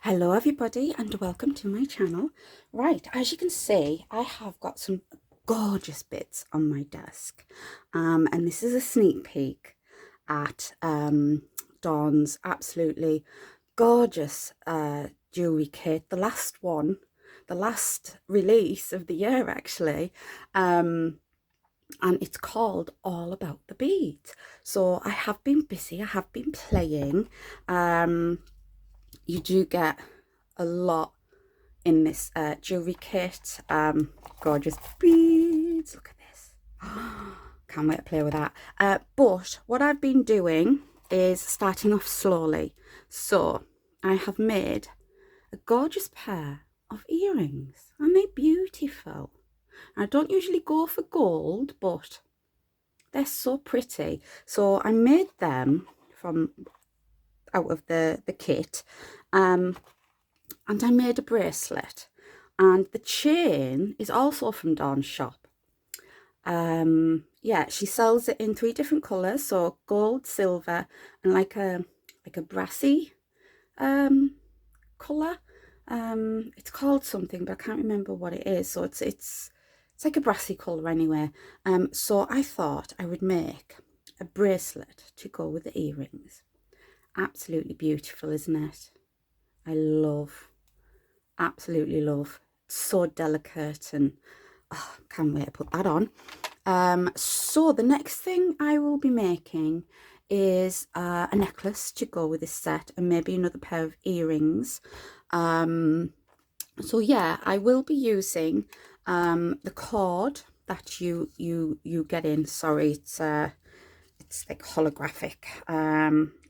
Hello everybody and welcome to my channel. Right, as you can see, I have got some gorgeous bits on my desk, and this is a sneak peek at Dawn's absolutely gorgeous jewellery kit, the last one, the last release of the year actually, and it's called All About the Beads. So I have been busy, I have been playing. You do get a lot in this jewellery kit. Gorgeous beads, look at this. Can't wait to play with that. But what I've been doing is starting off slowly. So I have made a gorgeous pair of earrings and they're beautiful. I don't usually go for gold, but they're so pretty. So I made them from out of the kit, and I made a bracelet, and the chain is also from Dawn's shop. Yeah, she sells it in 3 different colors, so gold, silver, and like a brassy color. It's called something, but I can't remember what it is. So it's like a brassy color anyway. So I thought I would make a bracelet to go with the earrings. Absolutely beautiful, isn't it? I love, absolutely love. It's so delicate, and oh, can't wait to put that on. So the next thing I will be making is a necklace to go with this set, and maybe another pair of earrings. So yeah, I will be using the cord that you get in. Sorry, it's like holographic,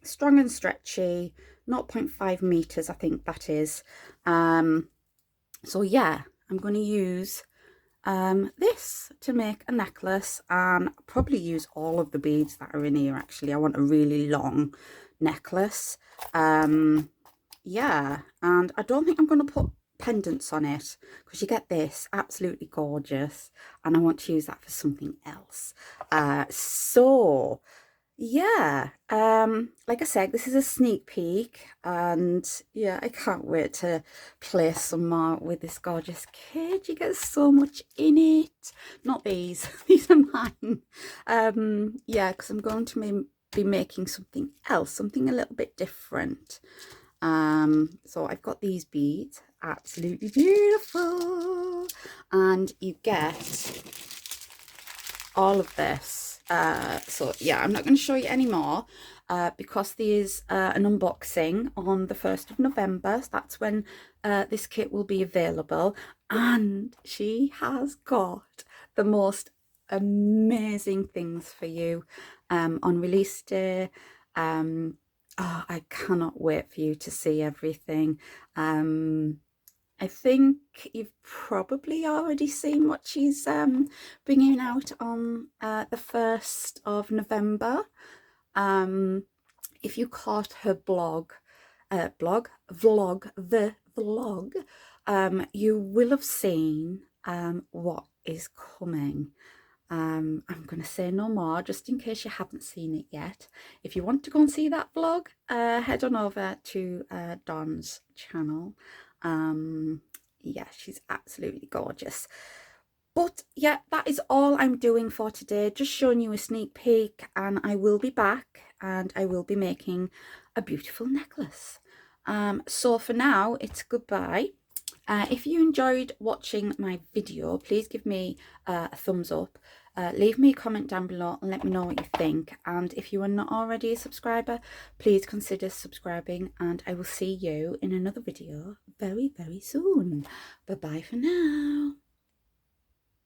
strong and stretchy, 0.5 meters, I think that is. So yeah, I'm going to use this to make a necklace, and I'll probably use all of the beads that are in here. Actually, I want a really long necklace. Yeah, and I don't think I'm going to put pendants on it, because you get this absolutely gorgeous, and I want to use that for something else. So yeah, like I said, this is a sneak peek, and yeah, I can't wait to play some more with this gorgeous kit. You get so much in it. Not these, these are mine. Yeah, because I'm going to be making something else, something a little bit different. So I've got these beads, absolutely beautiful, and you get all of this. So yeah, I'm not going to show you any more because there's an unboxing on the 1st of November. So that's when this kit will be available, and she has got the most amazing things for you on release day. Oh, I cannot wait for you to see everything. I think you've probably already seen what she's bringing out on the 1st of November. If you caught her vlog, you will have seen what is coming. I'm going to say no more, just in case you haven't seen it yet. If you want to go and see that vlog, head on over to Dawn's channel. Yeah, she's absolutely gorgeous. But yeah, that is all I'm doing for today, just showing you a sneak peek, and I will be back and I will be making a beautiful necklace. So for now, it's goodbye. If you enjoyed watching my video, please give me a thumbs up. Leave me a comment down below and let me know what you think. And if you are not already a subscriber, please consider subscribing, and I will see you in another video very, very soon. Bye bye for now.